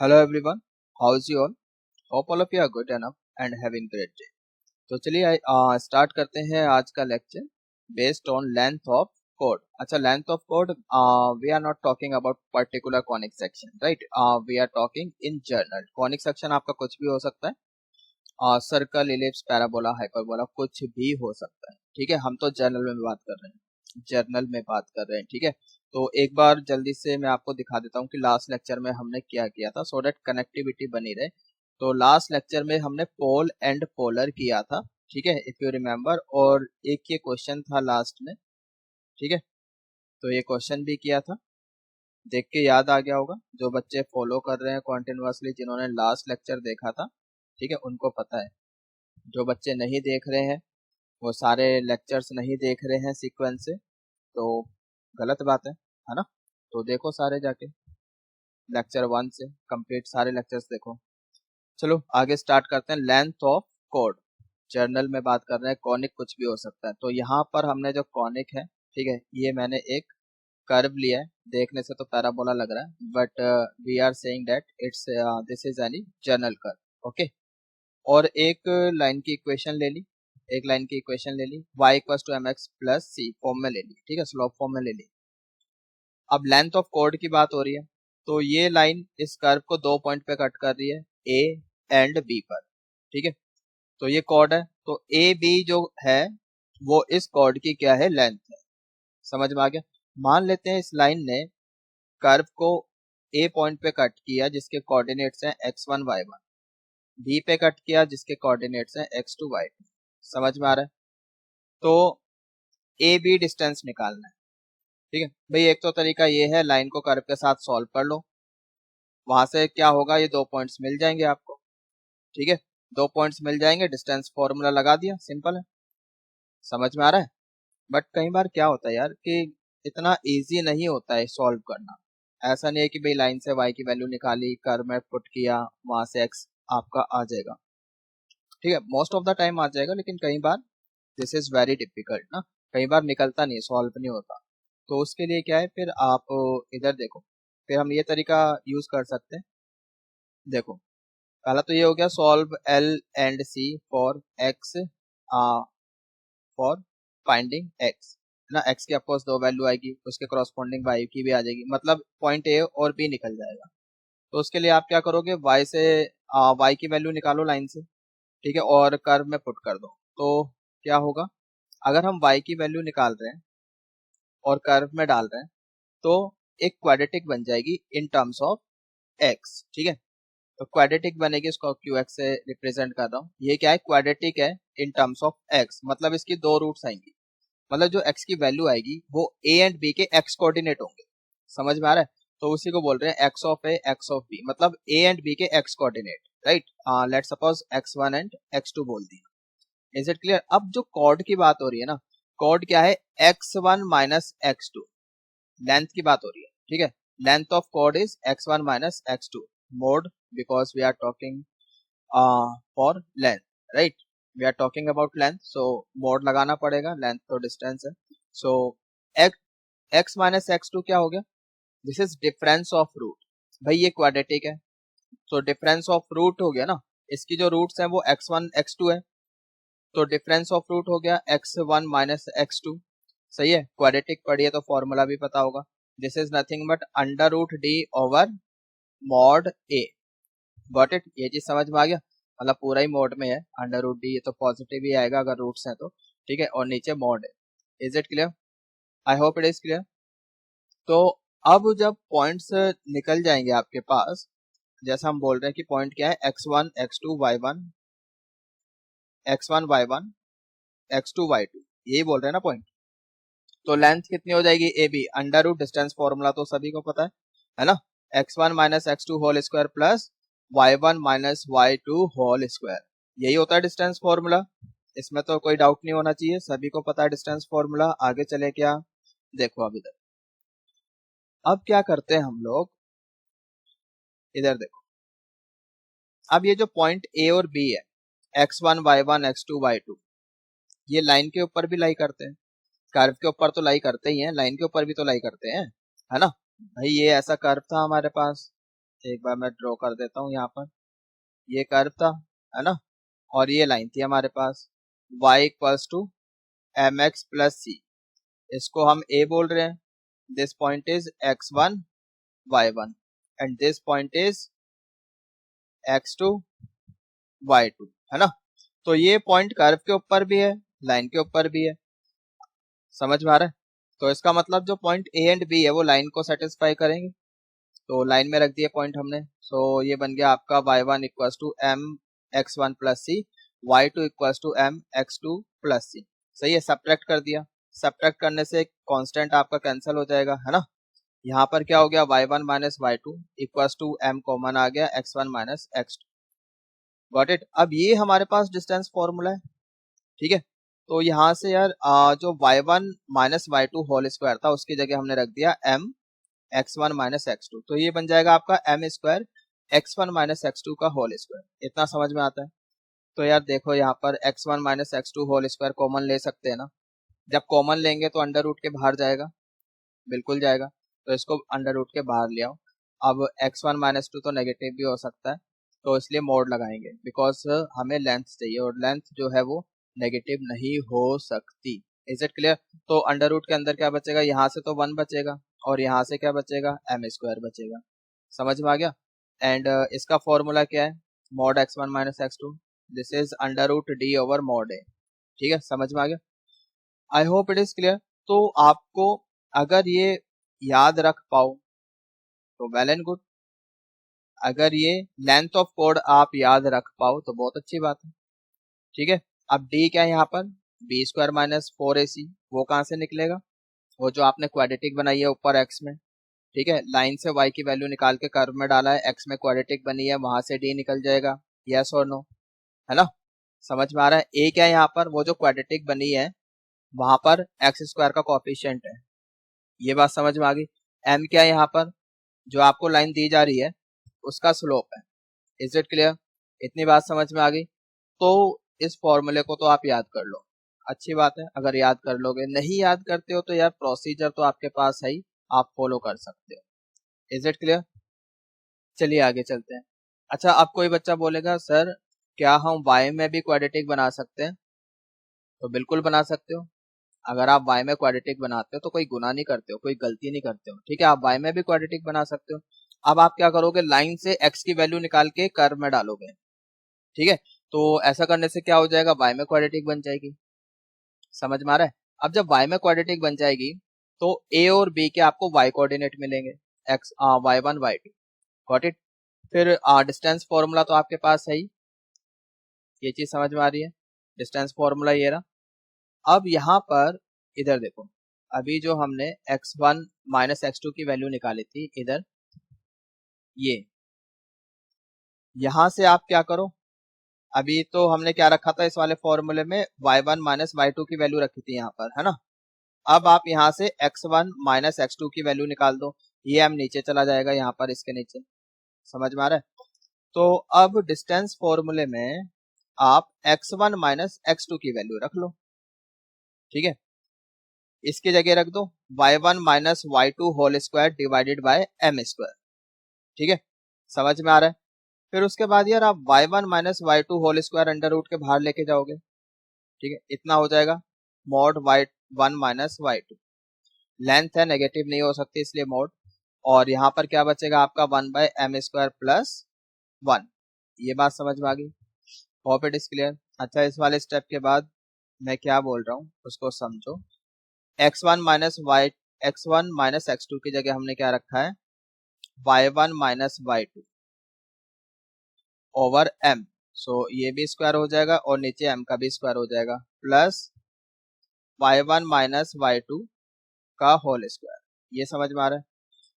Hello everyone, how's you all? Hope all of you are good enough and having great day. तो चलिए start करते हैं आज का lecture based on length of कोड. अच्छा, लेंथ ऑफ कोड we are not talking about particular conic section, right? We are talking in general. Conic section आपका कुछ भी हो सकता है, सर्कल, इलिप्स, पैराबोला, हाइपरबोला, कुछ भी हो सकता है. ठीक है, हम तो जर्नल में बात कर रहे हैं, जर्नल में बात कर रहे हैं. ठीक है, तो एक बार जल्दी से मैं आपको दिखा देता हूँ कि लास्ट लेक्चर में हमने क्या किया था, सो दैट कनेक्टिविटी बनी रहे. तो लास्ट लेक्चर में हमने पोल एंड पोलर किया था, ठीक है, इफ यू रिमेम्बर. और एक ये क्वेश्चन था लास्ट में, ठीक है, तो ये क्वेश्चन भी किया था, देख के याद आ गया होगा. जो बच्चे फॉलो कर रहे हैं कॉन्टिन्यूअसली, जिन्होंने लास्ट लेक्चर देखा था, ठीक है, उनको पता है. जो बच्चे नहीं देख रहे हैं, वो सारे लेक्चर्स नहीं देख रहे हैं सीक्वेंस से, तो गलत बात है ना? तो देखो सारे जाके लेक्चर 1 से कंप्लीट सारे लेक्चर्स देखो. चलो आगे स्टार्ट करते हैं. लेंथ ऑफ कोड, जर्नल में बात कर रहे हैं, कॉनिक कुछ भी हो सकता है. तो यहाँ पर हमने जो कॉनिक है, ठीक है, ये मैंने एक कर्व लिया है. देखने से तो पैराबोला लग रहा है, but we are saying that it's this is any general curve. Okay, और एक लाइन की इक्वेशन ले ली, एक लाइन की इक्वेशन ले ली, y equals to mx plus c form में ले ली, ठीक है, स्लोप फॉर्म में ले ली. अब लेंथ ऑफ कोड की बात हो रही है, तो ये लाइन इस कर्व को 2 पॉइंट पे कट कर रही है, ए एंड बी पर. ठीक है, तो ये कॉर्ड है, तो ए बी जो है वो इस कॉर्ड की क्या है, लेंथ है. समझ में आ गया? मान लेते हैं इस लाइन ने कर्व को ए पॉइंट पे कट किया जिसके कोऑर्डिनेट्स हैं x1 y1, बी पे कट किया जिसके कोऑर्डिनेट्स हैं x2 y2. समझ में आ रहा है? तो ए बी डिस्टेंस निकालना है. ठीक है भाई, एक तो तरीका ये है, लाइन को कर्व के साथ सॉल्व कर लो, वहां से क्या होगा, ये 2 पॉइंट्स मिल जाएंगे आपको. ठीक है, 2 पॉइंट्स मिल जाएंगे, डिस्टेंस फॉर्मूला लगा दिया, सिंपल है. समझ में आ रहा है? बट कई बार क्या होता है यार कि इतना इजी नहीं होता है सॉल्व करना. ऐसा नहीं है कि भाई लाइन से y की वैल्यू निकाली, कर्व में पुट किया, वहां से x आपका आ जाएगा. ठीक है, मोस्ट ऑफ द टाइम आ जाएगा, लेकिन कई बार दिस इज वेरी डिफिकल्ट ना, कई बार निकलता नहीं, सॉल्व नहीं होता. तो उसके लिए क्या है, फिर आप इधर देखो, फिर हम ये तरीका यूज कर सकते हैं. देखो, पहला तो ये हो गया, solve L and C for x, for finding x, ना एक्स की ऑफकोर्स 2 वैल्यू आएगी, उसके करस्पॉन्डिंग वाई की भी आ जाएगी, मतलब पॉइंट ए और बी निकल जाएगा. तो उसके लिए आप क्या करोगे, वाई से वाई की वैल्यू निकालो लाइन से, ठीक है, और कर्व में पुट कर दो. तो क्या होगा, अगर हम y की वैल्यू निकाल रहे हैं और कर्व में डाल रहे हैं, तो एक क्वाड्रेटिक बन जाएगी इन टर्म्स ऑफ x. ठीक है, तो क्वाड्रेटिक बनेगी, इसको qx से रिप्रेजेंट कर रहा हूँ. ये क्या है, क्वाड्रेटिक है इन टर्म्स ऑफ x, मतलब इसकी 2 रूट्स आएंगी, मतलब जो x की वैल्यू आएगी वो a एंड b के x कोऑर्डिनेट होंगे. समझ में आ रहा है? तो उसी को बोल रहे हैं x of a x of b, मतलब a एंड b के x coordinate, right? Let's suppose x1 and x2 बोल दिया. Is it clear? अब जो कॉर्ड की बात हो रही है ना, कॉर्ड क्या है, x1 माइनस x2, लेंथ की बात हो रही है. ठीक है, length of chord is x1 minus x2 mod, because we are talking for length, right? We are talking about length, so mod लगाना पड़ेगा, लेंथ तो डिस्टेंस है. सो x माइनस x2 क्या हो गया, this is difference of root. भाई ये quadratic है, तो डिफरेंस ऑफ रूट हो गया ना, इसकी जो रूट्स हैं वो x1 x2 है, तो डिफरेंस ऑफ रूट हो गया x1 माइनस x2. सही है, क्वाड्रेटिक पढ़ी है तो फॉर्मूला भी पता होगा, this is nothing but under root D over mod A. Got it? ये चीज समझ में आ गया, मतलब पूरा ही मॉड में है, अंडर रूट डी, ये तो पॉजिटिव ही आएगा अगर रूट्स हैं तो. ठीक है, और नीचे मॉड है. Is it clear? I hope it is clear. तो अब जब पॉइंट्स निकल जाएंगे आपके पास, जैसा हम बोल रहे हैं कि पॉइंट क्या है, x1 x2 y1, x1 y1 x2 y2, यही बोल रहे हैं ना पॉइंट. तो लेंथ कितनी हो जाएगी, A B, under root distance formula तो सभी को पता है ना, x1 minus x2 whole square plus y1 minus y2 whole square, यही होता है डिस्टेंस फॉर्मूला. इसमें तो कोई डाउट नहीं होना चाहिए, सभी को पता है डिस्टेंस फॉर्मूला. आगे चले क्या, देखो अब इधर, अब क्या करते हैं हम लोग, इधर देखो. अब ये जो पॉइंट ए और बी है, x1 y1 x2 y2, ये लाइन के ऊपर भी लाई करते हैं, कर्व के ऊपर तो लाई करते ही हैं, लाइन के ऊपर भी तो लाई करते हैं, है ना? भाई ये ऐसा कर्व था हमारे पास, एक बार मैं ड्रॉ कर देता हूँ यहाँ पर। ये कर्व था, है ना, और ये लाइन थी हमारे पास y equals to m x plus c. इसको हम a बोल रहे हैं। This point is x1 y1 and this point is x2 y2, है ना। तो ये पॉइंट कर्व के ऊपर भी है, लाइन के ऊपर भी है, समझ में आ रहा है। तो इसका मतलब जो पॉइंट a एंड b है वो लाइन को सेटिस्फाई करेंगे। तो लाइन में रख दिया पॉइंट हमने। सो ये बन गया आपका y1 equals to m x1 plus c, y2 equals to m x2 plus c. सही है, सब्ट्रैक्ट कर दिया। सब्ट्रैक्ट करने से कांस्टेंट आपका कैंसिल हो जाएगा, है ना। यहाँ पर क्या हो गया, y1 minus y2 equals to m common आ गया x1 minus x2। Got it. अब ये हमारे पास डिस्टेंस फॉर्मूला है, ठीक है। तो यहाँ से यार जो y1 minus y2 whole square था उसकी जगह हमने रख दिया m x1 माइनस x2। तो ये बन जाएगा आपका m square x1 minus x2 का होल स्क्वायर। इतना समझ में आता है। तो यार देखो यहाँ पर x1 minus x2 whole square common ले सकते हैं ना। जब कॉमन लेंगे तो अंडर रूट के बाहर जाएगा, बिल्कुल जाएगा। तो इसको अंडर रूट के बाहर ले आओ। अब x1 माइनस 2 तो नेगेटिव भी हो सकता है, तो इसलिए मोड लगाएंगे बिकॉज हमें लेंथ चाहिए और लेंथ जो है वो नेगेटिव नहीं हो सकती। Is it clear. तो अंडर रूट के अंदर क्या बचेगा, यहाँ से तो 1 बचेगा और यहाँ से क्या बचेगा, m स्क्वायर बचेगा। समझ में आ गया। एंड इसका फॉर्मूला क्या है, mod x1 minus x2, this is under root D over mod A. ठीक है, समझ में आ गया। I hope it is clear. तो आपको अगर ये याद रख पाओ तो वेल एंड गुड। अगर ये लेंथ ऑफ कोड आप याद रख पाओ तो बहुत अच्छी बात है, ठीक है। अब डी क्या है यहाँ पर, बी स्क्वायर माइनस 4ac। वो कहाँ से निकलेगा, वो जो आपने क्वाड्रेटिक बनाई है ऊपर एक्स में, ठीक है। लाइन से y की वैल्यू निकाल के कर्व में डाला है, x में क्वाड्रेटिक बनी है, वहां से d निकल जाएगा। यस और नो, है ना। समझ में आ रहा है। a क्या है यहाँ पर, वो जो क्वाड्रेटिक बनी है वहां पर एक्स स्क्वायर का कोएफिशिएंट है, ये बात समझ में आ गई। m क्या है यहाँ पर, जो आपको लाइन दी जा रही है उसका स्लोप है। Is it clear. इतनी बात समझ में आ गई। तो इस फॉर्मूले को तो आप याद कर लो, अच्छी बात है अगर याद कर लोगे। नहीं याद करते हो तो यार प्रोसीजर तो आपके पास है ही, आप फॉलो कर सकते हो। Is it clear. चलिए आगे चलते हैं। अच्छा, अब कोई बच्चा बोलेगा सर क्या हम y में भी क्वाड्रेटिक बना सकते हैं, तो बिल्कुल बना सकते हो। अगर आप y में क्वाड्रेटिक बनाते हो तो कोई गुनाह नहीं करते हो, कोई गलती नहीं करते हो, ठीक है। आप y में भी क्वाड्रेटिक बना सकते हो। अब आप क्या करोगे, लाइन से x की वैल्यू निकाल के कर्व में डालोगे, ठीक है। तो ऐसा करने से क्या हो जाएगा, y में क्वाड्रेटिक बन जाएगी। समझ में आ रहा है। अब जब y में क्वाड्रेटिक बन जाएगी तो a और b के आपको y कोऑर्डिनेट मिलेंगे, x y1 y2। Got it. फिर डिस्टेंस फॉर्मूला तो आपके पास है ही, ये चीज समझ में आ रही है। डिस्टेंस फॉर्मूला ये रहा। अब यहाँ पर इधर देखो, अभी जो हमने x1 माइनस x2 की वैल्यू निकाली थी इधर, ये यहां से आप क्या करो, अभी तो हमने क्या रखा था इस वाले फॉर्मूले में, y1 माइनस y2 की वैल्यू रखी थी यहाँ पर, है ना। अब आप यहाँ से x1 माइनस x2 की वैल्यू निकाल दो, ये हम नीचे चला जाएगा यहाँ पर इसके नीचे। समझ में आ रहा है। तो अब डिस्टेंस फॉर्मूले में आप x1 माइनस x2 की वैल्यू रख लो, ठीक है। इसकी जगह रख दो y1 minus y2 whole square divided by m square, ठीक है। समझ में आ रहा है। फिर उसके बाद यार आप y1 minus y2 whole square under root के बाहर लेके जाओगे, ठीक है। इतना हो जाएगा mod y1 minus y2। Length है, नेगेटिव नहीं हो सकती इसलिए मॉड। और यहाँ पर क्या बचेगा आपका 1 बाय एम स्क्वायर प्लस 1। ये बात समझ में आ गई। Hope it is clear. अच्छा, इस वाले स्टेप के बाद मैं क्या बोल रहा हूँ उसको समझो। x1 माइनस x2 की जगह हमने क्या रखा है, y1 minus y2 over m। सो ये भी स्क्वायर हो जाएगा और नीचे m का भी स्क्वायर हो जाएगा, प्लस y1 माइनस y2 का होल स्क्वायर। ये समझ में आ रहा है।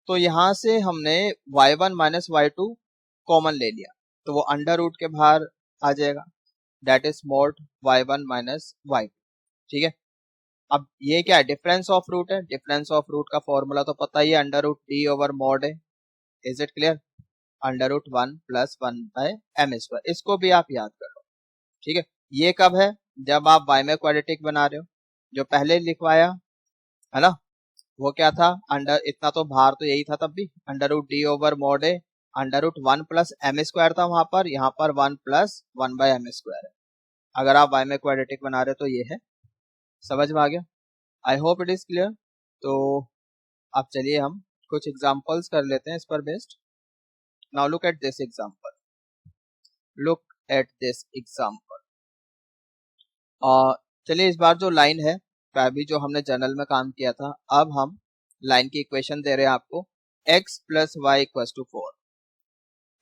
तो यहां से हमने y1 माइनस y2 कॉमन ले लिया, तो वो अंडर रूट के बाहर आ जाएगा, that is mod y1 minus y2, ठीक है। अब ये क्या है, डिफरेंस ऑफ रूट है। डिफरेंस ऑफ रूट का फॉर्मूला तो पता ही है, under root D over mod है। Is it clear. Under root 1 plus 1 by M square, इसको भी आप याद कर लो, ठीक है। ये कब है, जब आप y में क्वाड्रेटिक बना रहे हो। जो पहले लिखवाया है ना, वो क्या था, अंडर, इतना तो बाहर तो यही था तब भी, under root D over mod है √1 प्लस एम स्क्वायर था वहां पर, यहाँ पर 1 प्लस 1/m² है। अगर आप y में क्वाड्रेटिक बना रहे तो ये है। समझ में आ गया? I hope it is clear. तो अब चलिए हम कुछ एग्जांपल्स कर लेते हैं इस पर based. Now look at this example, look at this example. चलिए इस बार जो लाइन है, अभी जो हमने जर्नल में काम किया था, अब हम लाइन की इक्वेशन दे रहे हैं आपको x plus y equal to 4।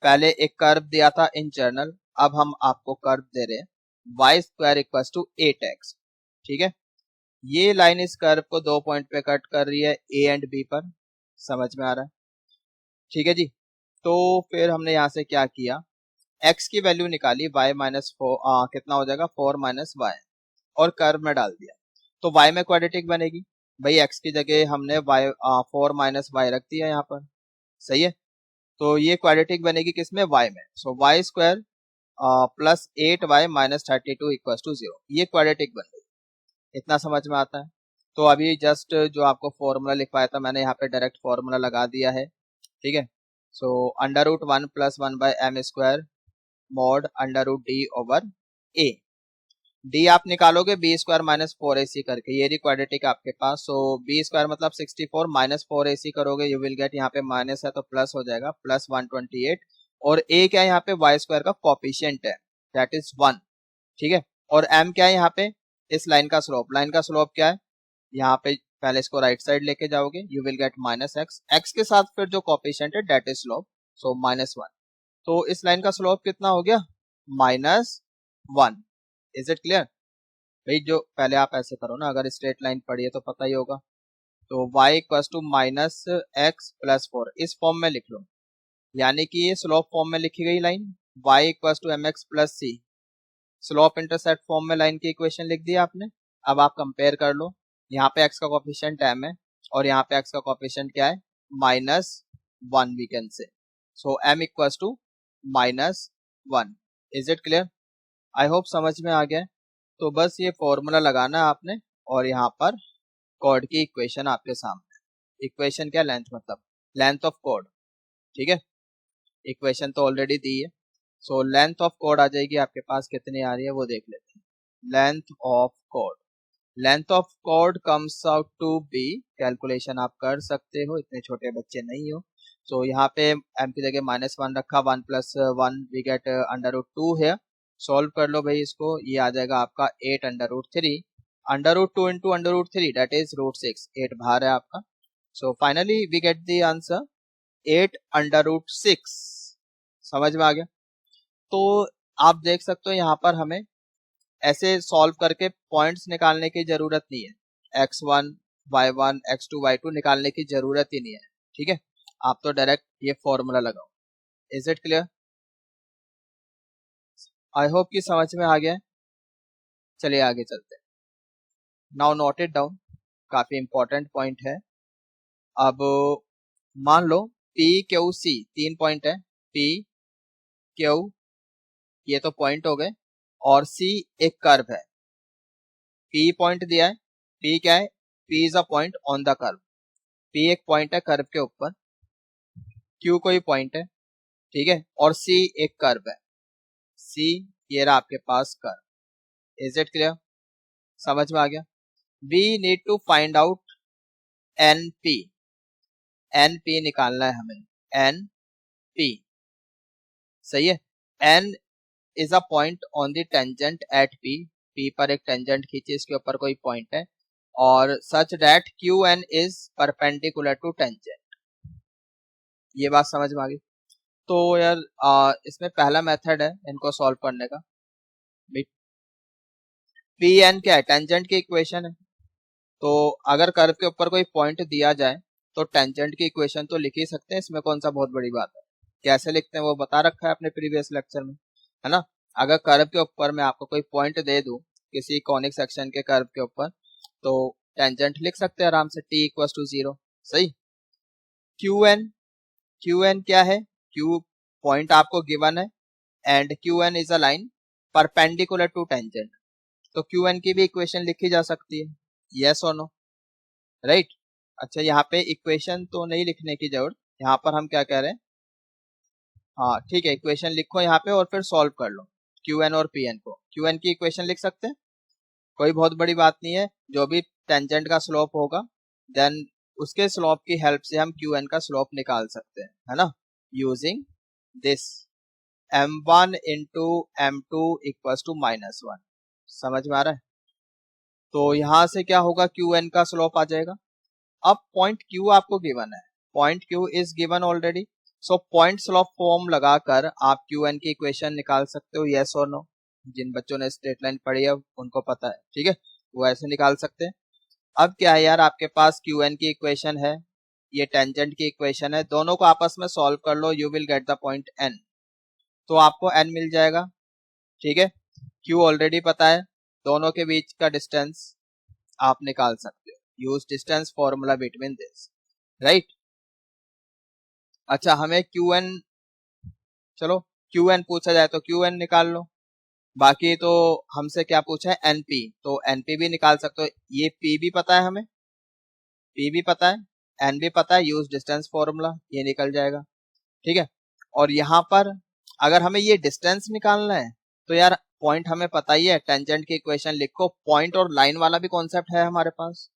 पहले एक कर्व दिया था इन जर्नल, अब हम आपको कर्व दे रहे हैं Y square equal to 8x। ठीक है, ये लाइन इस कर्व को 2 पॉइंट पे कट कर रही है, a एंड b पर। समझ में आ रहा है? ठीक है जी। तो फिर हमने यहाँ से क्या किया, x की वैल्यू निकाली, y माइनस 4 कितना हो जाएगा 4 माइनस वाई, और कर्व में डाल दिया। तो y में क्वाड्रेटिक बनेगी भाई, x की जगह हमने y 4 माइनस वाई रख दिया यहाँ पर। सही है, तो ये क्वाड्रेटिक बनेगी किसमें, y में। So Y square plus 8y minus 32 equal to 0, ये क्वाड्रेटिक बन गई। इतना समझ में आता है? तो अभी जस्ट जो आपको फॉर्मूला लिखवाया था मैंने यहाँ पे डायरेक्ट फॉर्मूला लगा दिया है। ठीक है, सो √1 plus 1/m² mod √d over a। d आप निकालोगे b² माइनस 4ac करके, ये क्वाड्रेटिक आपके पास। सो b² मतलब 64 माइनस 4ac करोगे, यू विल गेट, यहाँ पे माइनस है तो प्लस हो जाएगा, प्लस 128। और a क्या है यहाँ पे, y² का कोफिशिएंट है, दैट इज 1। ठीक है, और m क्या है यहाँ पे, इस लाइन का स्लोप। लाइन का स्लोप क्या है, यहाँ पे पहले इसको राइट साइड लेके जाओगे, you will get minus x, x के साथ फिर जो कोफिशिएंट है दैट इज स्लोप, सो -1। तो इस लाइन का स्लोप कितना हो गया, -1। इज इट क्लियर भाई? जो पहले आप ऐसे करो ना, अगर स्ट्रेट लाइन पढ़ी है तो पता ही होगा। तो y equal to -x plus 4 इस फॉर्म में लिख लो, यानी कि ये स्लोप फॉर्म में लिखी गई line. y equal to mx plus c, slope intercept form में लाइन की इक्वेशन लिख दी आपने। अब आप कंपेयर कर लो, यहाँ पे x का कोफिशिएंट m है और यहाँ पे x का कोफिशिएंट क्या है, -1 we can say. So m equal to -1। Is it clear? I hope समझ में आ गया है। तो बस ये फॉर्मूला लगाना है आपने, और यहाँ पर कॉर्ड की इक्वेशन आपके सामने। इक्वेशन क्या, लेंथ मतलब लेंथ ऑफ कॉर्ड। ठीक है, इक्वेशन तो ऑलरेडी दी है। सो लेंथ ऑफ कॉर्ड आ जाएगी आपके पास, कितनी आ रही है वो देख लेते हैं। Length of chord, length of chord comes out to be, calculation आप कर सकते हो, इतने छोटे बच्चे नहीं हो। सो यहाँ पे m की जगह -1 रखा, 1 प्लस 1 वी गेट √2 है। सॉल्व कर लो भाई इसको, ये आ जाएगा आपका 8 √3, √2 इंटू √3 दैट इज √6, 8 बाहर है आपका। So finally we get the answer 8 √6। समझ में आ गया? तो आप देख सकते हो यहाँ पर हमें ऐसे सॉल्व करके पॉइंट्स निकालने की जरूरत नहीं है, x1 y1 x2 y2 निकालने की जरूरत ही नहीं है। ठीक है, आप तो डायरेक्ट ये फॉर्मूला लगाओ। Is it clear? I hope कि समझ में आ गया है। चलिए आगे चलते हैं। नाउ नोट इट डाउन, काफी इंपॉर्टेंट पॉइंट है। अब मान लो पी क्यू सी 3 पॉइंट है, पी क्यू ये तो पॉइंट हो गए, और सी एक कर्व है। पी पॉइंट दिया है, पी क्या है, P is a point on the curve. P एक पॉइंट है कर्व के ऊपर, क्यू कोई पॉइंट है, ठीक है, और सी एक कर्व है। सी ये रहा आपके पास कर्व। Is it clear? समझ में आ गया? We need to find out N P, N P निकालना है हमें, एन पी। सही है, N is a point on the tangent at P, P पर एक टेंजेंट खींचे, इसके ऊपर कोई पॉइंट है, और such that Q N is perpendicular to tangent. ये बात समझ में आ गई? तो यार इसमें पहला मेथड है इनको सॉल्व करने का। पी एन क्या है, टेंजेंट की इक्वेशन है। तो अगर कर्व के ऊपर कोई पॉइंट दिया जाए तो टेंजेंट की इक्वेशन तो लिख ही सकते हैं, इसमें कौन सा बहुत बड़ी बात है। कैसे लिखते हैं वो बता रखा है अपने प्रीवियस लेक्चर में, है ना। अगर कर्व के ऊपर मैं आपको कोई पॉइंट दे दूं किसी कॉनिक सेक्शन के कर्व के ऊपर, तो टेंजेंट लिख सकते हैं आराम से, t इक्वल टू 0। सही। क्यू एन क्या है, क्यू पॉइंट आपको गिवन है, and Q N is a line perpendicular to tangent. तो क्यू एन की भी इक्वेशन लिखी जा सकती है, यस और नो, राइट। अच्छा, यहाँ पे इक्वेशन तो नहीं लिखने की जरूरत, यहाँ पर हम क्या कह रहे हैं, हाँ ठीक है, इक्वेशन लिखो यहाँ पे और फिर सॉल्व कर लो क्यू एन और पी एन को। क्यू एन की इक्वेशन लिख सकते हैं, कोई बहुत बड़ी बात नहीं है। जो भी टेंजेंट का स्लोप होगा देन उसके स्लोप की हेल्प से हम क्यू एन का स्लोप निकाल सकते हैं, है ना, using this m1 into m2 equals to -1। समझ में आ रहा है? तो यहां से क्या होगा, क्यू एन का स्लोप आ जाएगा। अब पॉइंट क्यू आपको गिवन है, point Q is given already, so point slope form लगाकर आप क्यू एन की इक्वेशन निकाल सकते हो, यस और नो। जिन बच्चों ने स्ट्रेट लाइन पढ़ी है उनको पता है, ठीक है, वो ऐसे निकाल सकते हैं। अब क्या है यार, आपके पास क्यू एन की इक्वेशन है, ये टेंजेंट की इक्वेशन है, दोनों को आपस में सॉल्व कर लो, you will get the point N. तो आपको एन मिल जाएगा, ठीक है। क्यू ऑलरेडी पता है, दोनों के बीच का डिस्टेंस आप निकाल सकते हो, use distance formula between this, right. अच्छा हमें क्यू एन, चलो क्यू एन पूछा जाए तो क्यू एन निकाल लो, बाकी तो हमसे क्या पूछा है, एनपी, तो एनपी भी निकाल सकते हो। ये पी भी पता है हमें, पी भी पता है, एन भी पता है, यूज डिस्टेंस फॉर्मूला, ये निकल जाएगा, ठीक है। और यहाँ पर अगर हमें ये डिस्टेंस निकालना है तो यार पॉइंट हमें पता ही है, टेंजेंट की इक्वेशन लिखो, पॉइंट और लाइन वाला भी कॉन्सेप्ट है हमारे पास।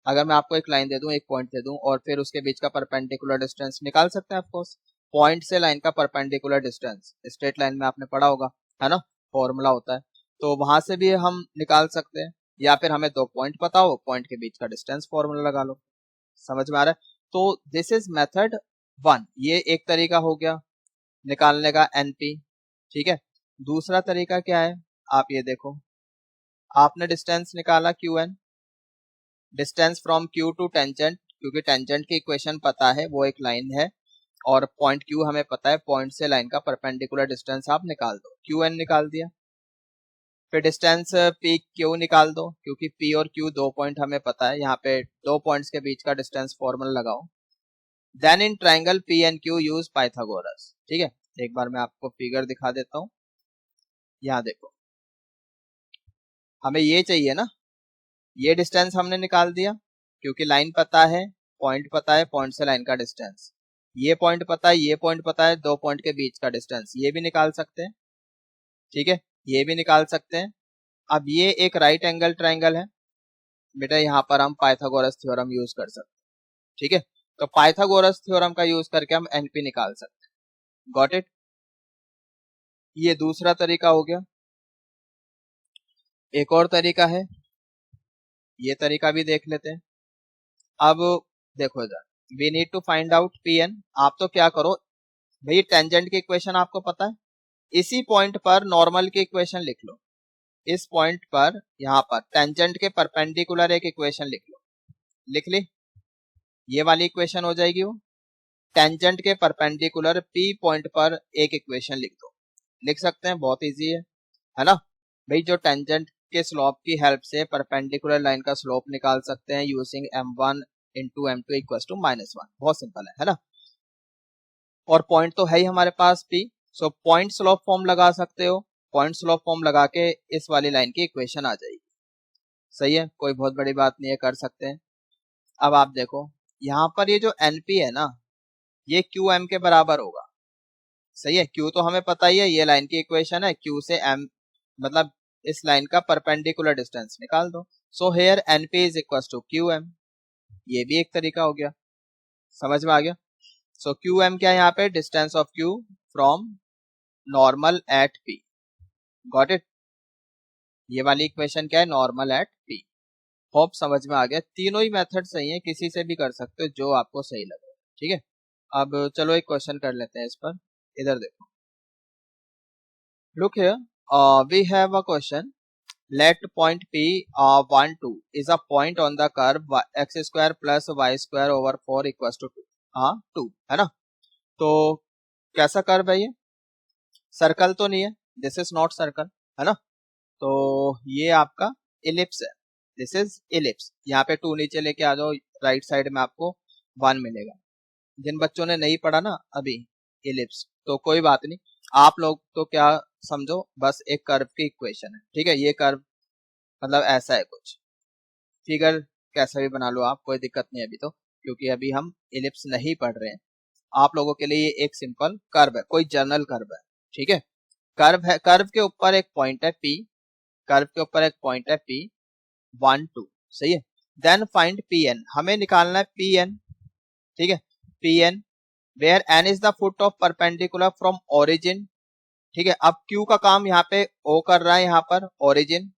अगर मैं आपको एक लाइन दे दूं, एक पॉइंट दे दूं और फिर उसके बीच का परपेंडिकुलर डिस्टेंस निकाल सकते हैं ऑफकोर्स। पॉइंट से लाइन का परपेंडिकुलर डिस्टेंस स्ट्रेट लाइन में आपने पढ़ा होगा, है ना, फॉर्मूला होता है, तो वहां से भी हम निकाल सकते हैं। या फिर हमें दो पॉइंट पता हो, पॉइंट के बीच का डिस्टेंस फॉर्मूला लगा लो। समझ में आ रहा है? तो दिस इज मेथड 1, ये एक तरीका हो गया निकालने का एनपी, ठीक है। दूसरा तरीका क्या है, आप ये देखो, आपने डिस्टेंस निकाला Q N, distance from Q to tangent, क्योंकि टेंजेंट की इक्वेशन पता है, वो एक लाइन है, और पॉइंट क्यू हमें पता है, पॉइंट से लाइन का परपेंडिकुलर डिस्टेंस आप निकाल दो, क्यू एन निकाल दिया। फिर डिस्टेंस पी क्यू निकाल दो, क्योंकि पी और क्यू दो पॉइंट हमें पता है, यहाँ पे दो पॉइंट्स के बीच का डिस्टेंस फॉर्मूला लगाओ। Then in triangle P and Q use Pythagoras, ठीक है। एक बार मैं आपको फिगर दिखा देता हूँ, यहाँ देखो, हमें ये चाहिए ना, ये डिस्टेंस हमने निकाल दिया, क्योंकि लाइन पता है, पॉइंट पता है, पॉइंट से लाइन का डिस्टेंस, ये पॉइंट पता है, ये पॉइंट पता है, दो पॉइंट के बीच का डिस्टेंस ये भी निकाल सकते हैं, ठीक है, ये भी निकाल सकते हैं। अब ये एक राइट एंगल ट्राइंगल है बेटा, यहाँ पर हम पाइथागोरस थ्योरम यूज कर सकते हैं, ठीक है। तो पाइथागोरस थ्योरम का यूज करके हम एनपी निकाल सकते हैं, गॉट इट। ये दूसरा तरीका हो गया। एक और तरीका है, ये तरीका भी देख लेते हैं। अब देखो इधर, we need to find out P N. आप तो क्या करो भाई, टेंजेंट की इक्वेशन आपको पता है, इसी पॉइंट पर नॉर्मल की इक्वेशन लिख लो, इस पॉइंट पर यहाँ पर टेंजेंट के परपेंडिकुलर एक इक्वेशन लिख लो, लिख ली, ये वाली इक्वेशन हो जाएगी वो। टेंजेंट के परपेंडिकुलर पी पॉइंट पर एक इक्वेशन लिख दो, लिख सकते हैं, बहुत इजी है ना भाई। जो टेंजेंट के स्लोप की हेल्प से परपेंडिकुलर लाइन का स्लोप निकाल सकते हैं using m1 into m2 equals to -1, बहुत सिंपल है ना। और पॉइंट तो है ही हमारे पास p, so point slope form लगा सकते हो, पॉइंट स्लोप फॉर्म लगा के इस वाली लाइन की इक्वेशन आ जाएगी, सही है, कोई बहुत बड़ी बात नहीं है, कर सकते हैं। अब आप देखो यहाँ पर ये जो np है ना, ये qm के बराबर होगा, सही है। q तो हमें पता ही है, ये लाइन की इक्वेशन है, q से m मतलब इस लाइन का परपेंडिकुलर डिस्टेंस निकाल दो, so here np is equal to qm, ये भी एक तरीका हो गया, समझ में आ गया। सो qm क्या है यहाँ पे, distance of q from normal at p, got it. ये वाली इक्वेशन क्या है, नॉर्मल एट p। होप समझ में आ गया, तीनों ही मेथड सही है, किसी से भी कर सकते हो जो आपको सही लगे, ठीक है। अब चलो एक क्वेश्चन कर लेते हैं इस पर, इधर देखो, look here, we have a question, let point P 1 2 is a point on the curve x square plus y square over 4 equals to 2, हाँ 2 है ना। तो कैसा कर्व है ये, सर्कल तो नहीं है, दिस इज नॉट सर्कल, है ना। तो ये आपका इलिप्स है, दिस इज इलिप्स। यहाँ पे 2 नीचे लेके आ जाओ, राइट साइड में आपको 1 मिलेगा। जिन बच्चों ने नहीं पढ़ा ना अभी इलिप्स, तो कोई बात नहीं, आप लोग तो क्या समझो, बस एक कर्व की इक्वेशन है, ठीक है। ये कर्व मतलब ऐसा है कुछ, फिगर कैसा भी बना लो आप, कोई दिक्कत नहीं है अभी तो, क्योंकि अभी हम इलिप्स नहीं पढ़ रहे हैं, आप लोगों के लिए ये एक सिंपल कर्व है, कोई जनरल कर्व है, ठीक है। कर्व है, कर्व के ऊपर एक पॉइंट है P, कर्व के ऊपर एक पॉइंट है P 1 2, सही है। देन फाइंड Pn, हमें निकालना है Pn, ठीक है। Pn where n is the foot of perpendicular from origin, ठीक है। अब Q का काम यहाँ पे O कर रहा है, यहाँ पर ओरिजिन,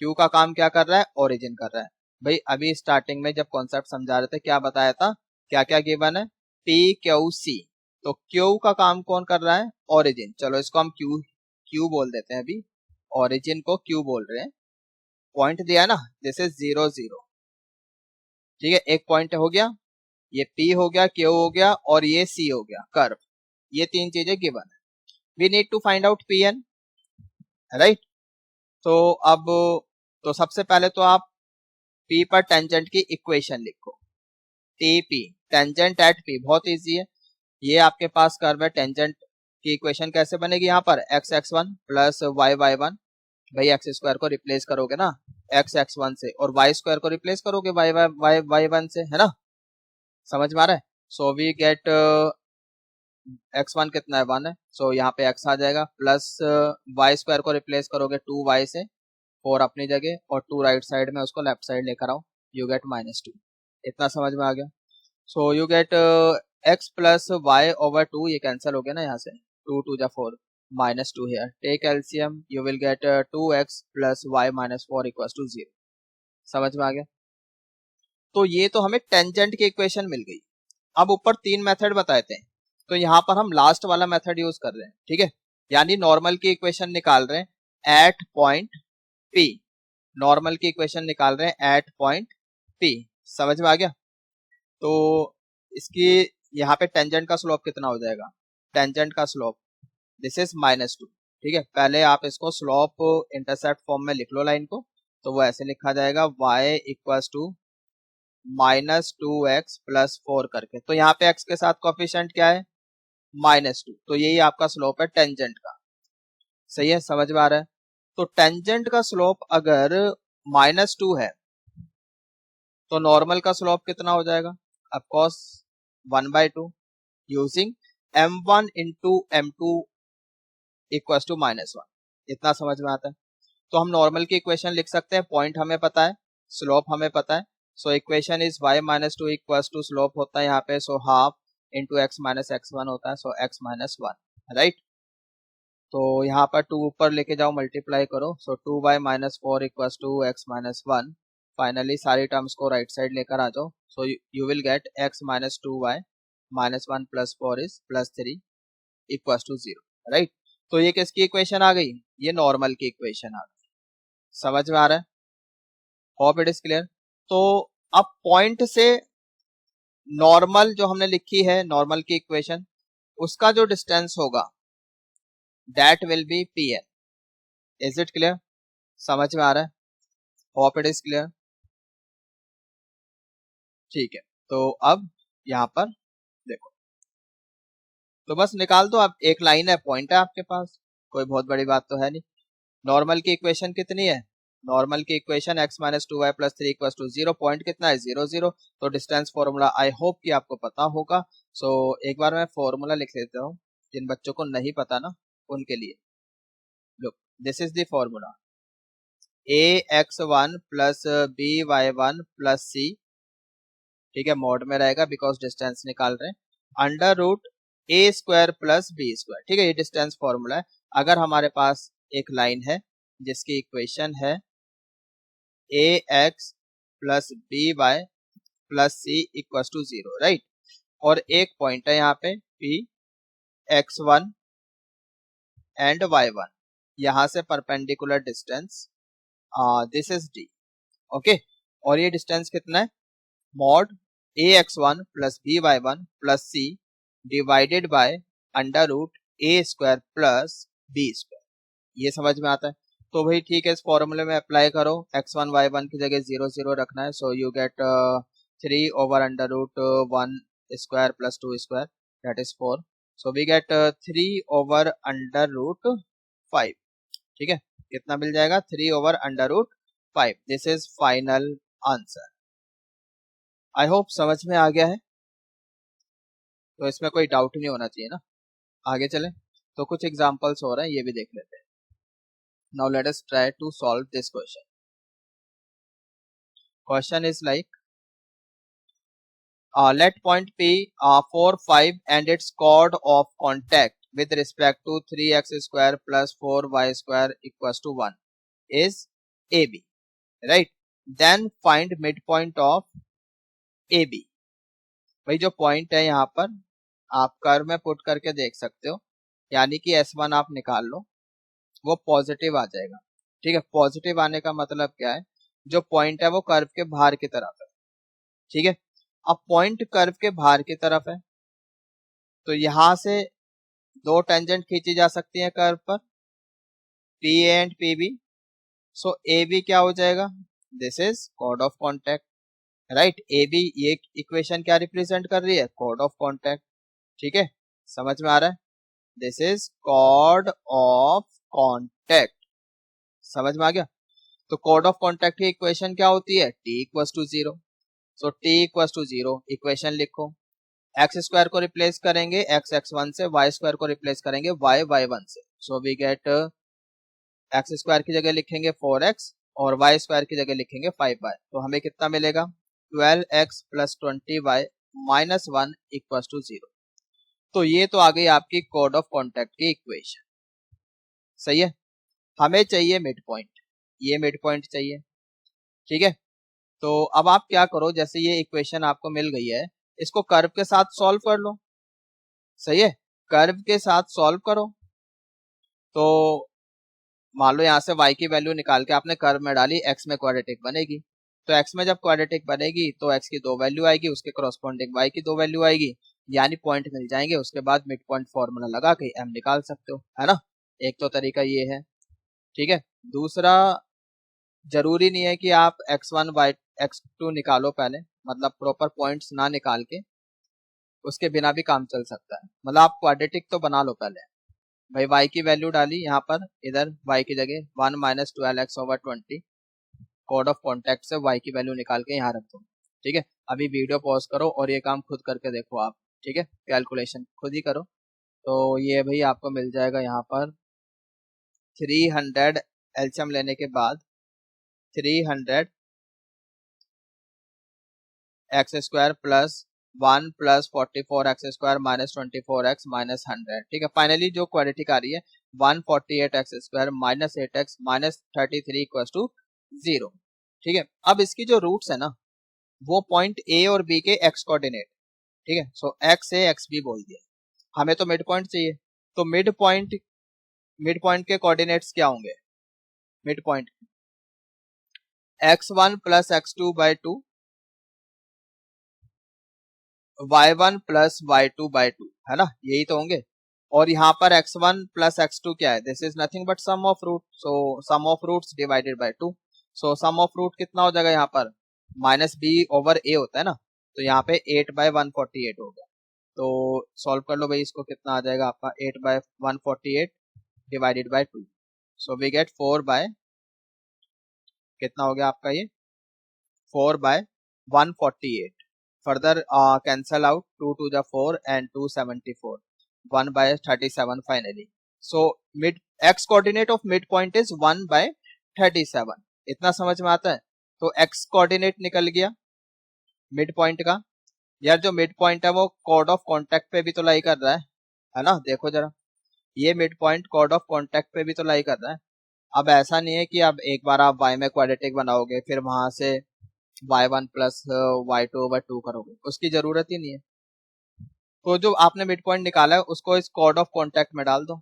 Q का काम क्या कर रहा है, ओरिजिन कर रहा है। भाई अभी स्टार्टिंग में जब कॉन्सेप्ट समझा रहे थे क्या बताया था, क्या क्या गिवन है, P Q C, तो Q का काम कौन कर रहा है, ओरिजिन। चलो इसको हम Q बोल देते हैं, अभी ओरिजिन को Q बोल रहे हैं। पॉइंट दिया ना, दिस इज 0 0, ठीक है। एक पॉइंट हो गया, ये P हो गया, Q हो गया और ये C हो गया कर्व, ये तीन चीजें गिवन है। We need to find out Pn, right. तो अब तो सबसे पहले तो आप P पर टेंजेंट की इक्वेशन लिखो, TP टेंजेंट एट P, बहुत इजी है। ये आपके पास कर्व है, टेंजेंट की इक्वेशन कैसे बनेगी, यहाँ पर x x1 plus y y1, भाई एक्स स्क्वायर को रिप्लेस करोगे ना x x1 से, और y स्क्वायर को रिप्लेस करोगे y y1 से, है ना, समझ में आ रहा है। सो वी गेट x1 कितना है, 1 है, सो यहाँ पे x आ जाएगा, प्लस y स्क्वायर को रिप्लेस करोगे 2y से, 4 अपनी जगह और 2 राइट साइड में, उसको लेफ्ट साइड लेकर आओ, यू गेट -2, इतना समझ में आ गया। So you get x plus y over 2, ये कैंसिल हो गया ना यहाँ से, 2 2 जा 4, -2 here, take LCM, you will get 2x plus y minus 4 equals to 0, समझ में आ गया। तो ये तो हमें टेंजेंट की इक्वेशन मिल गई। अब ऊपर 3 मेथड बताए थे, तो यहाँ पर हम लास्ट वाला मेथड यूज कर रहे हैं, ठीक है, यानी नॉर्मल की इक्वेशन निकाल रहे हैं एट पॉइंट P, नॉर्मल की इक्वेशन निकाल रहे हैं एट पॉइंट P, समझ में आ गया। तो इसकी यहाँ पे टेंजेंट का स्लोप कितना हो जाएगा, टेंजेंट का स्लोप दिस इज -2, ठीक है। पहले आप इसको स्लोप इंटरसेप्ट फॉर्म में लिख लो लाइन को, तो वो ऐसे लिखा जाएगा y equals to -2x plus 4 करके, तो यहाँ पे x के साथ कोफिशिएंट क्या है, -2, तो यही आपका स्लोप है टेंजेंट का, सही है, समझ में आ रहा है। तो टेंजेंट का स्लोप अगर -2 है तो नॉर्मल का स्लोप कितना हो जाएगा, of course 1/2, using m1 into m2 equals to -1, इतना समझ में आता है। तो हम नॉर्मल की इक्वेशन लिख सकते हैं, पॉइंट हमें पता है, स्लोप हमें पता है, so equation is y-2 equals to slope होता है यहाँ पे, so half into x minus x1 होता है, सो x माइनस 1, राइट। तो यहाँ पर 2 ऊपर लेके जाओ, मल्टीप्लाई करो, so 2y minus 4 equals to x minus 1, finally सारी टर्म्स को राइट साइड लेकर आ जाओ, so you will get x minus 2y minus 1 plus 4 is plus 3 equals to 0, right. तो ये किसकी इक्वेशन आ गई, ये नॉर्मल की इक्वेशन आ गई, समझ में आ रहा है, होप इट इज क्लियर। तो अब पॉइंट से नॉर्मल जो हमने लिखी है, नॉर्मल की इक्वेशन, उसका जो डिस्टेंस होगा that will be Pn, is it clear, समझ में आ रहा है, होप इट इज क्लियर, ठीक है। तो अब यहाँ पर देखो, तो बस निकाल दो, अब एक लाइन है, पॉइंट है आपके पास, कोई बहुत बड़ी बात तो है नहीं। नॉर्मल की इक्वेशन कितनी है, नॉर्मल की equation x minus 2y plus 3 equals to 0, point कितना है 0 0, तो डिस्टेंस फॉर्मूला आई होप कि आपको पता होगा। सो एक बार मैं फॉर्मूला लिख लेता हूँ, जिन बच्चों को नहीं पता ना उनके लिए, look this is the formula, ax1 plus by1 plus c, ठीक है, मोड में रहेगा बिकॉज डिस्टेंस निकाल रहे हैं, under root a square plus b square, ठीक है, ये डिस्टेंस फॉर्मूला है। अगर हमारे पास एक लाइन है जिसकी इक्वेशन है ax plus by plus c equals to 0, right, और एक पॉइंट है यहाँ पे p x1 एंड y1, यहाँ से perpendicular distance this is d, okay, और ये डिस्टेंस कितना है, mod ax1 plus by1 plus c divided by under root a square plus b square, ये समझ में आता है। तो भाई ठीक है, इस फॉर्मूले में अप्लाई करो, x1 y1 की जगह 0 0 रखना है, so you get 3 over under root 1 square plus 2 square that is 4, so we get 3 over under root 5, ठीक है, कितना मिल जाएगा 3 over under root 5, this is final answer. I hope समझ में आ गया है। तो इसमें कोई डाउट नहीं होना चाहिए ना। आगे चलें, तो कुछ एग्जांपल्स हो रहे हैं, ये भी देख लेते हैं। Now let us try to solve this question. Question is like let point P 4, 5 and its chord of contact with respect to 3x square plus 4y square equals to 1 is AB, right? Then find midpoint of AB। भाई जो point है यहाँ पर आप curve में put करके देख सकते हो, यानी कि S1 आप निकाल लो, वो पॉजिटिव आ जाएगा। ठीक है, पॉजिटिव आने का मतलब क्या है, जो पॉइंट है वो कर्व के बाहर की तरफ है। ठीक है, अब पॉइंट कर्व के बाहर की तरफ है तो यहां से दो टेंजेंट खींची जा सकती है कर्व पर, P A and P B. So A B क्या हो जाएगा, this is chord of contact, right. A B, ये इक्वेशन क्या रिप्रेजेंट कर रही है, कॉर्ड ऑफ कॉन्टैक्ट। ठीक है, समझ में आ रहा है, this is chord of contact. समझ में आ गया। तो कॉर्ड ऑफ कॉन्टैक्ट की इक्वेशन क्या होती है, T equals to 0। So T equals to 0, equation लिखो, एक्स स्क्वायर को रिप्लेस करेंगे एक्स x1 से, वाई स्क्वायर को रिप्लेस करेंगे वाई y1 से। So we get x square की जगह लिखेंगे 4x और वाई स्क्वायर की जगह लिखेंगे 5y। तो हमें कितना मिलेगा, 12x plus 20y minus 1 equal to 0। तो ये तो आ गई आपकी कॉर्ड ऑफ कॉन्टैक्ट की इक्वेशन। सही है, हमें चाहिए मिड पॉइंट, ये मिड पॉइंट चाहिए। ठीक है, तो अब आप क्या करो, जैसे ये इक्वेशन आपको मिल गई है, इसको कर्व के साथ सॉल्व कर लो। सही है, कर्व के साथ सॉल्व करो। तो मान लो यहाँ से y की वैल्यू निकाल के आपने कर्व में डाली, x में क्वाड्रेटिक बनेगी। तो x में जब क्वाड्रेटिक बनेगी तो x की 2 वैल्यू आएगी, उसके करस्पॉन्डिंग y की 2 वैल्यू आएगी, यानी पॉइंट मिल जाएंगे। उसके बाद मिड पॉइंट फॉर्मूला लगा के m निकाल सकते हो, है ना। एक तो तरीका ये है। ठीक है, दूसरा, जरूरी नहीं है कि आप x1 y x2 निकालो पहले, मतलब प्रॉपर पॉइंट्स ना निकाल के, उसके बिना भी काम चल सकता है। मतलब आप क्वाड्रेटिक तो बना लो पहले। भाई y की वैल्यू डाली यहाँ पर, इधर y की जगह 1 minus 12x/20, chord of contact से y की वैल्यू निकाल के यहाँ रख दो। ठीक है, अभी वीडियो पॉज करो और ये काम खुद करके देखो आप। ठीक है, कैलकुलेशन खुद ही करो। तो ये भाई आपको मिल जाएगा यहाँ पर 300, एलसीएम लेने के बाद 300 x square plus 1 plus 44 x square minus 24x minus 100। ठीक है, फाइनली जो क्वाड्रेटिक आ रही है 148 x square minus 8x minus 33 equals to 0। ठीक है, अब इसकी जो रूट्स है ना, वो पॉइंट ए और बी के एक्स कोऑर्डिनेट। ठीक है, सो एक्स ए एक्स बी बोल दिया। हमें तो मिड पॉइंट चाहिए, तो मिड पॉइंट के कोऑर्डिनेट्स क्या होंगे, mid point x1 plus x2 by 2, y1 plus y2 by 2, है ना, यही तो होंगे। और यहाँ पर x1 प्लस x2 क्या है, this is nothing but sum of root. So sum of roots divided by 2। So sum of root कितना हो जाएगा यहाँ पर, माइनस बी ओवर ए होता है ना, तो यहाँ पे 8/148 हो गया। तो सॉल्व कर लो भाई, इसको कितना आ जाएगा आपका 8/148 divided by 2। So we get 4 by, कितना हो गया आपका ये 4/148। Further cancel out, 2 to the 4 and 274, 1/37 finally. So mid x coordinate of mid point is 1/37। इतना समझ में आता है। तो एक्स कोऑर्डिनेट निकल गया मिड पॉइंट का। यार जो मिड पॉइंट है वो कॉर्ड ऑफ कॉन्टैक्ट पे भी तो लाई कर रहा है ना, देखो जरा, ये mid point chord of contact पे भी तो लाई कर रहा है। अब ऐसा नहीं है कि अब एक बार आप y में क्वाड्रेटिक बनाओगे फिर वहां से y1 प्लस y2/2 करोगे, उसकी जरूरत ही नहीं है। तो जो आपने मिड पॉइंट निकाला है उसको इस कॉर्ड ऑफ कॉन्टैक्ट में डाल दो,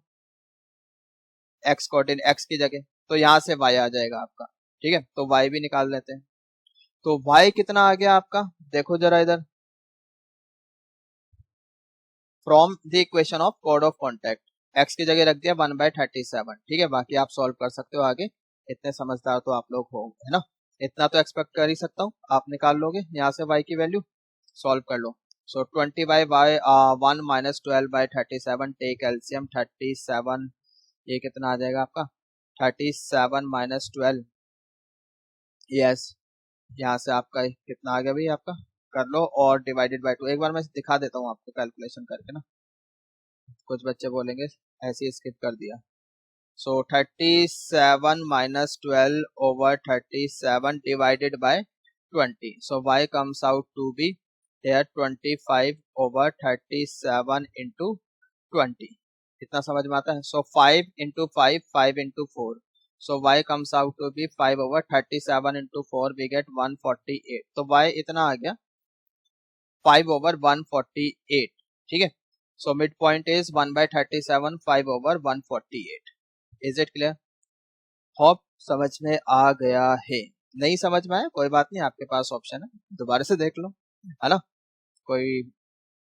एक्स कोऑर्डिनेट एक्स की जगह, तो यहाँ से y आ जाएगा आपका। ठीक है, तो y भी निकाल लेते हैं। तो y कितना आ गया आपका, देखो जरा इधर, from the equation of chord of contact, x की जगह रख दिया 1/37। ठीक है, बाकी आप सॉल्व कर सकते हो आगे, इतने समझदार तो आप लोग हो, है ना। इतना तो एक्सपेक्ट कर ही सकता हूँ, आप निकाल लोगे यहाँ से y की वैल्यू, सॉल्व कर लो। सो 20/y 1 माइनस 12/37, टेक एलसीएम 37, ये कितना आ जाएगा आपका 37 माइनस 12, यस, यहाँ से आपका कितना आ गया भाई आपका कर लो और डिवाइडेड बाय 2 एक बार मैं दिखा देता हूँ आपको कैलकुलेशन करके ना, कुछ बच्चे बोलेंगे ऐसे ही स्किप कर दिया। सो 37 minus 12 over 37 divided by 20, so y comes out to be here 25 over 37 into 20। इतना समझ में आता है? सो 5 into 5 5 into 4, so y comes out to be 5 over 37 into 4, we get 148। तो y इतना आ गया 5 over 148, ठीक है। So mid point is 1 by 37 5 over 148। Is it clear? Hope समझ में आ गया है। नहीं समझ में आया कोई बात नहीं, आपके पास ऑप्शन है, दोबारा से देख लो, है ना। कोई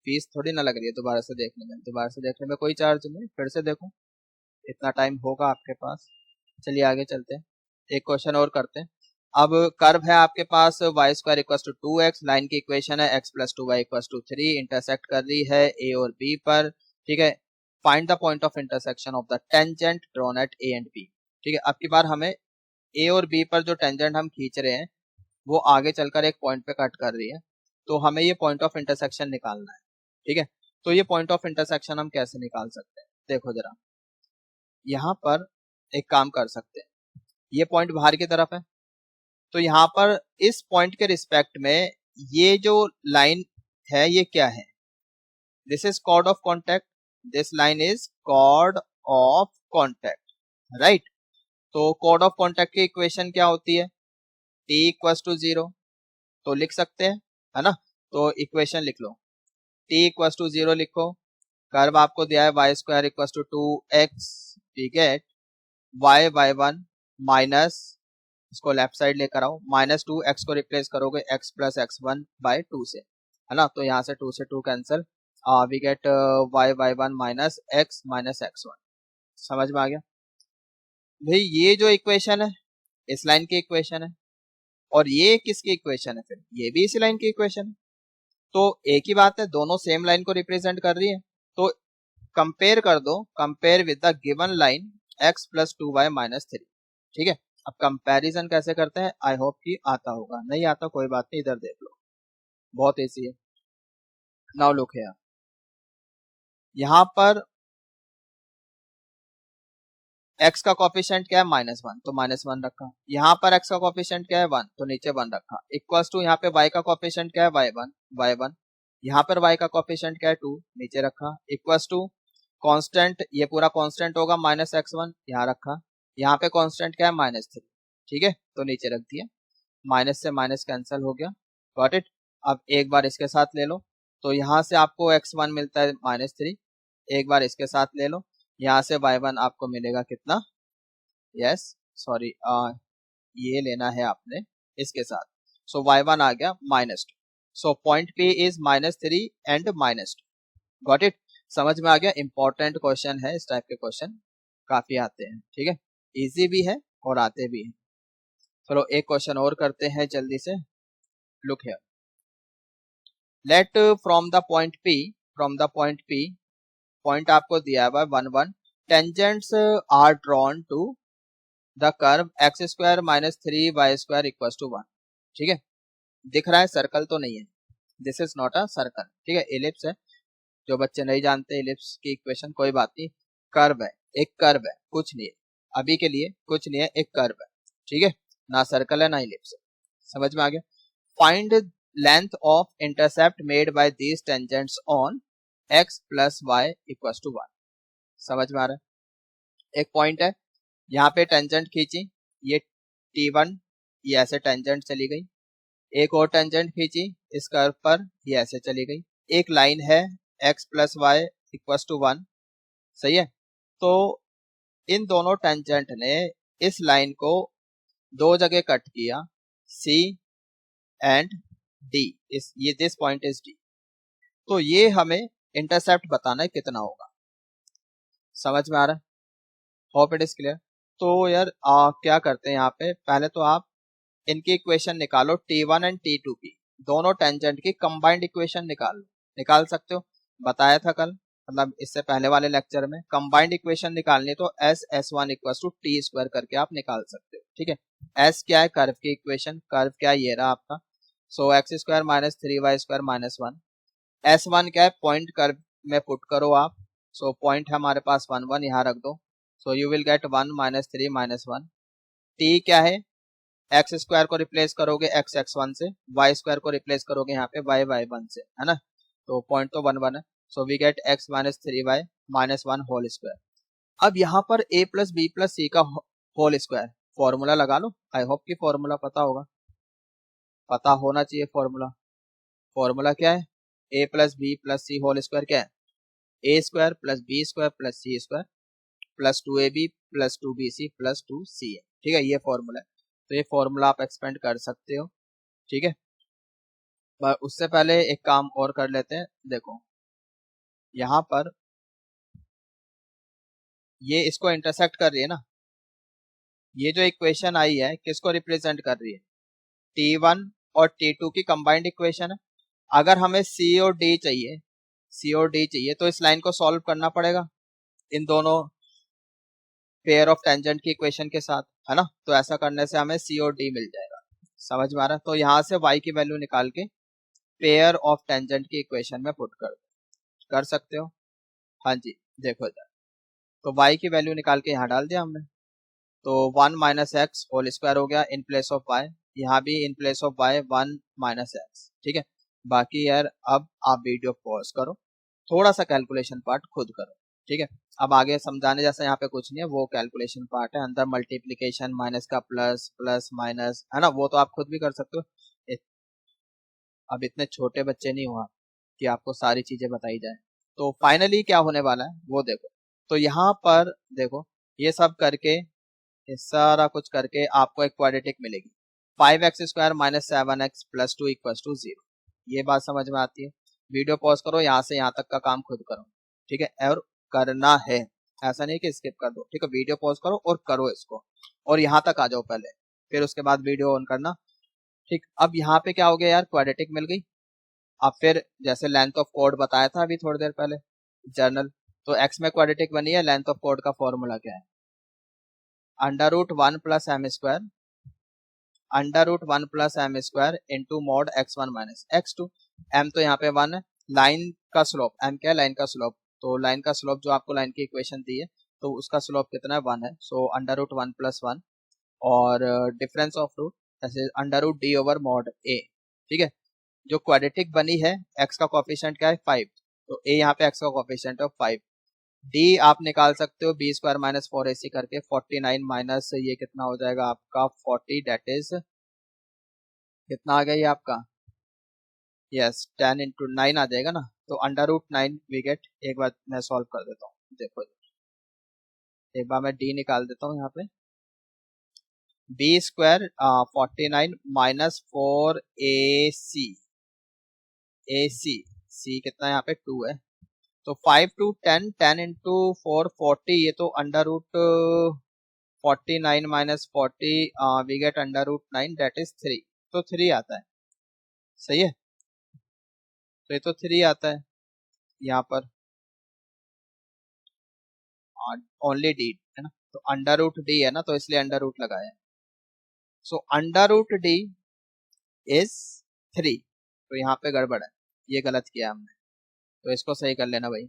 फीस थोड़ी ना लग रही है दोबारा से देखने में, दोबारा से देखने में कोई चार्ज नहीं, फिर से देखो, इतना टाइम होगा आपके पास। चलिए आगे चलते हैं, एक क्वेश्चन और करते हैं। अब कर्व है आपके पास Y square equal to 2x, line की इक्वेशन है x plus 2y equal to 3, intersect कर रही है a और b पर, ठीक है। Find the point of intersection of the tangent drawn at a and b, ठीक है। अब की बार हमें a और b पर जो टेंजेंट हम खींच रहे हैं वो आगे चलकर एक पॉइंट पे कट कर रही है, तो हमें ये पॉइंट ऑफ इंटरसेक्शन निकालना है, ठीक है। तो ये पॉइंट ऑफ इंटरसेक्शन हम कैसे निकाल सकते हैं, देखो जरा, यहाँ पर एक काम कर सकते हैं, ये पॉइंट बाहर की तरफ है, तो यहाँ पर इस पॉइंट के रिस्पेक्ट में ये जो लाइन है ये क्या है, this is chord of contact, this line is chord of contact, right. तो कॉर्ड ऑफ कॉन्टेक्ट की इक्वेशन क्या होती है, t इक्वल्स टू 0, तो लिख सकते हैं, है ना। तो इक्वेशन लिख लो, t इक्वल्स टू 0 लिखो, कर्व आपको दिया है y square equals to 2x, we get y1 minus, इसको लेफ्ट साइड लेकर आओ, माइनस 2x को रिप्लेस करोगे x प्लस x1 बाय 2 से, है ना। तो यहाँ से 2 से 2 cancel, we get y1 minus x minus x1। समझ में आ गया भाई? ये जो इक्वेशन है इस लाइन की इक्वेशन है, और ये किसकी इक्वेशन है, फिर ये भी इसी लाइन की इक्वेशन है, तो एक ही बात है, दोनों सेम लाइन को रिप्रेजेंट कर रही है। तो कंपेयर कर दो, compare with the given line x plus 2y minus 3, ठीक है। अब कंपैरिजन कैसे करते हैं, आई होप कि आता होगा, नहीं आता कोई बात नहीं, इधर देख लो, बहुत ईजी है। नाउ लुक हियर, यहाँ पर x का कोफिशिएंट क्या है, -1, तो -1 रखा, यहाँ पर x का कोफिशिएंट क्या है 1, तो नीचे 1 रखा, इक्वल्स टू यहाँ पे y का कोफिशिएंट क्या है y1, यहाँ पर y का कोफिशिएंट क्या है 2, नीचे रखा, इक्वल्स टू कांस्टेंट, ये पूरा कांस्टेंट होगा -x1, यहाँ रखा, यहाँ पे कांस्टेंट क्या है -3, ठीक है, तो नीचे रख दिया, माइनस से माइनस कैंसिल हो गया, गॉट इट। अब एक बार इसके साथ ले लो, तो यहाँ से आपको x1 मिलता है -3, एक बार इसके साथ ले लो, यहाँ से y1 आपको मिलेगा कितना, यस सॉरी, ये लेना है आपने इसके साथ, सो y1 आ गया -2, so point P is -3 and -2, got it. समझ में आ गया? इंपॉर्टेंट क्वेश्चन है, इस टाइप के क्वेश्चन काफी आते हैं, ठीक है, इजी भी है और आते भी हैं। चलो एक क्वेश्चन और करते हैं जल्दी से, look here, let from the point P, point आपको दिया है 1 1, tangents are drawn to the curve x square minus 3y square equal to 1, ठीक है। दिख रहा है, सर्कल तो नहीं है, this is not a circle, ठीक है, एलिप्स है, जो बच्चे नहीं जानते एलिप्स की इक्वेशन कोई बात नहीं, कर्व है, एक कर्व है, कुछ नहीं है, अभी के लिए कुछ नहीं है, एक कर्व है, ठीक है, ना सर्कल है ना एलिप्स है। समझ में आ गया? Find length of intercept made by these tangents on x plus y equal to 1। समझ में आ रहा है? एक पॉइंट है, यहाँ पे टेंजेंट खींची, ये t1, ये ऐसे टेंजेंट चली गई, एक और टेंजेंट खींची इस कर्व पर, ये ऐसे चली गई, एक लाइन है x plus y equal to 1, सही है। तो इन दोनों टेंजेंट ने इस लाइन को दो जगह कट किया, C एंड D, ये दिस पॉइंट इज D, तो ये हमें इंटरसेप्ट बताना है कितना होगा। समझ में आ रहा है? Hope it is clear. तो यार क्या करते हैं यहाँ पे, पहले तो आप इनकी इक्वेशन निकालो, T1 एंड T2 की, दोनों टेंजेंट की कंबाइंड इक्वेशन निकाल सकते हो, बताया था कल, मतलब इससे पहले वाले लेक्चर में, कंबाइंड इक्वेशन निकालनी तो S1 equal to T square करके आप निकाल सकते हो, ठीक है। S क्या है, कर्व की इक्वेशन, कर्व क्या है, ये रहा आपका, so X square minus 3y² minus 1। S1 क्या है, पॉइंट कर में पुट करो आप। सो पॉइंट है हमारे पास 1 1, यहाँ रख दो। सो you will gate 1 minus 3 minus 1। t क्या है, एक्स स्क्वायर को रिप्लेस करोगे एक्स x1 से, वाई स्क्वायर को रिप्लेस करोगे यहाँ पे वाई y1 से, है ना। तो पॉइंट तो 1 1 है। So we get x minus 3y minus 1 whole square. अब यहाँ पर a plus B plus C का होल स्क्वायर फॉर्मूला लगा लो। आई होप कि फॉर्मूला पता होगा, पता होना चाहिए फॉर्मूला। फॉर्मूला क्या है, a plus B plus C whole square क्या है, A square plus B square plus C square plus 2ab plus 2bc plus 2ca। ठीक है, ये फॉर्मूला है। तो ये फॉर्मूला आप एक्सपेंड कर सकते हो। ठीक है, पर उससे पहले एक काम और कर लेते हैं। देखो यहाँ पर ये इसको इंटरसेक्ट कर रही है ना, ये जो इक्वेशन आई है किसको रिप्रेजेंट कर रही है, T1 और T2 की कंबाइंड इक्वेशन है। अगर हमें C और D चाहिए, C और D चाहिए तो इस लाइन को सॉल्व करना पड़ेगा इन दोनों पेयर ऑफ टेंजेंट की इक्वेशन के साथ, है ना। तो ऐसा करने से हमें C और D मिल जाएगा। समझ में आ रहा है। तो यहाँ से y की वैल्यू निकाल के पेयर ऑफ टेंजेंट की इक्वेशन में पुट कर सकते हो। हाँ जी, देखो इधर, तो y की वैल्यू निकाल के यहाँ डाल दिया हमने। तो 1 माइनस एक्स होल स्क्वायर हो गया इन प्लेस ऑफ y, यहाँ भी in place of y 1 minus x. ठीक है, बाकी यार अब आप वीडियो पॉज करो, थोड़ा सा कैलकुलेशन पार्ट खुद करो। ठीक है, अब आगे समझाने जैसा यहाँ पे कुछ नहीं है, वो कैलकुलेशन पार्ट है। अंदर मल्टीप्लीकेशन माइनस का प्लस, प्लस माइनस, है ना, वो तो आप खुद भी कर सकते हो। अब इतने छोटे बच्चे नहीं हुआ कि आपको सारी चीजें बताई जाए। तो फाइनली क्या होने वाला है वो देखो। तो यहाँ पर देखो, ये सब करके, ये सारा कुछ करके आपको एक क्वाड्रेटिक मिलेगी, 5x² minus 7x plus 2 equals to 0। ये बात समझ में आती है। वीडियो पॉज करो, यहाँ से यहाँ तक का काम खुद करो। ठीक है, और करना है, ऐसा नहीं कि स्किप कर दो। ठीक है, वीडियो पॉज करो और करो इसको, और यहाँ तक आ जाओ पहले, फिर उसके बाद वीडियो ऑन करना। ठीक, अब यहाँ पे क्या हो गया यार, क्वाड्रेटिक मिल गई। अब फिर जैसे लेंथ ऑफ कॉर्ड बताया था अभी थोड़ी देर पहले जर्नल, तो एक्स में क्वाड्रेटिक बनी है, लेंथ ऑफ कॉर्ड का फॉर्मूला क्या है, under root 1 plus m square, under root 1 plus m square into mod x1 minus x2। M तो यहाँ पे 1 है, लाइन का स्लोप, एम क्या है, लाइन का स्लोप। तो लाइन का स्लोप जो आपको लाइन की इक्वेशन दी है, तो उसका स्लोप कितना है, 1 है। सो अंडर रूट 1 प्लस 1, और डिफरेंस ऑफ रूट ऐसे under root D over mod A. ठीक है, जो क्वाड्रेटिक बनी है, x का कोफिशिएंट क्या है, 5, तो a यहाँ पे x का कोफिशिएंट है 5। d आप निकाल सकते हो b² माइनस 4ac करके, 49 माइनस ये कितना हो जाएगा आपका 40, डेट इज कितना आ गया ये आपका, यस 10 इंटू 9 आ जाएगा ना। तो अंडर रूट 9 वी गेट, एक बार मैं सॉल्व कर देता हूँ, देखो एक बार मैं d निकाल देता हूँ यहाँ पे, b² 49 minus 4ac, ac c कितना है यहाँ पे 2 है। तो 5 टू 10, 10 इंटू 4 40, ये तो under root 49 minus 40 we get under root 9, that is 3। तो 3 आता है, सही है। तो ये तो 3 आता है यहाँ पर, ओनली डी है ना, तो अंडर रूट डी है ना, तो इसलिए अंडर रूट लगाया है। So under root D is 3, तो यहाँ पे गड़बड़ है, ये गलत किया हमने, तो इसको सही कर लेना भाई।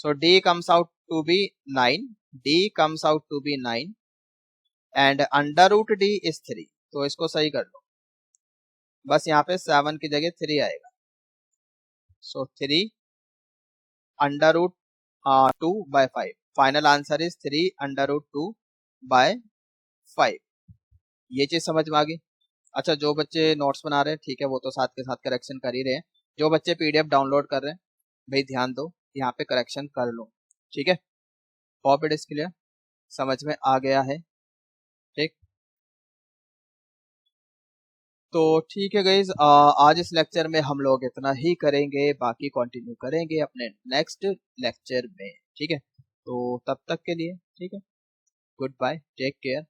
So d comes out to be 9, d comes out to be 9 and under root d is 3, तो इसको सही कर लो, बस यहाँ पे 7 की जगह 3 आएगा। So 3 under root 2 by 5, final answer is 3 under root 2 by 5। ये चीज समझ में आ गई। अच्छा, जो बच्चे नोट्स बना रहे हैं ठीक है, वो तो साथ के साथ करेक्शन कर ही रहे हैं। जो बच्चे पीडीएफ डाउनलोड कर रहे हैं भाई ध्यान दो, यहाँ पे करेक्शन कर लो। ठीक है, होप इट इज क्लियर, समझ में आ गया है। ठीक, तो ठीक है गाइज, आज इस लेक्चर में हम लोग इतना ही करेंगे, बाकी कंटिन्यू करेंगे अपने नेक्स्ट लेक्चर में। ठीक है, तो तब तक के लिए ठीक है, गुड बाय, टेक केयर।